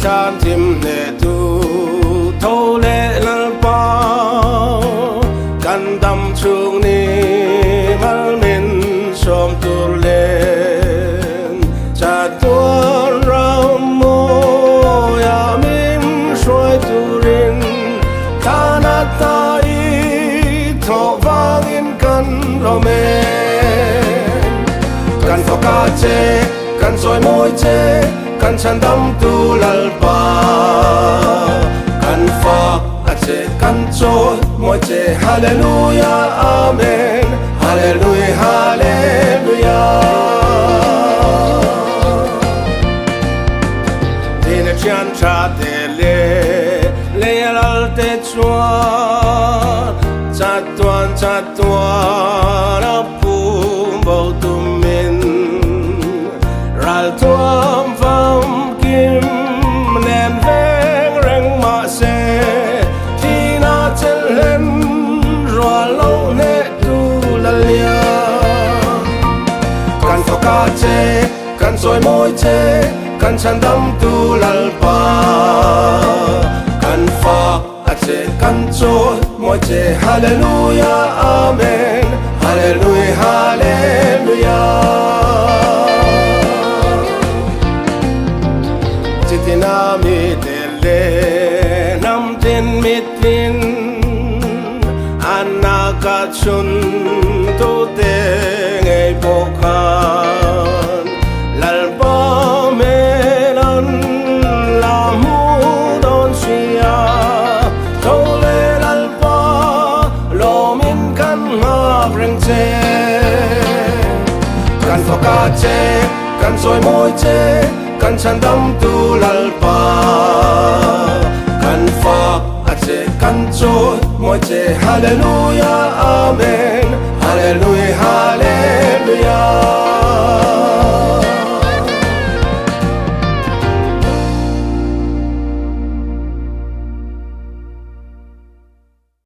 chan tim le tu thâu lệ lalpa kan dam chung ni mal min som tu lên cha tuan ram mo ya min soi tu rin ta na ta i tho vang in kan lo me kan pho ka che kan soi môi che kan chan dam tu lalpa kan pho ka che kan soi môi che hallelujah amen hallelujah hallelujah dine chan cha te le al te chuan cha tuan a pum bo tu min ral tuam vam kim nen veng reng ma se tina chen len roa lo ne tu la lia kan pho ka che kan soi môi che kan chan dam tu lalpa kan pho ka che kan soi môi che hallelujah amen hallelujah hallelujah chitinami tele nam tin mitin anakachun tu te ngay bokhan lalpa melan la mu don sia thole lalpa lo min kan ma reng che kan pho ka che kan soi môi che kan chan dam tu lalpa kan pho ka che kan soi môi che hallelujah amen hallelujah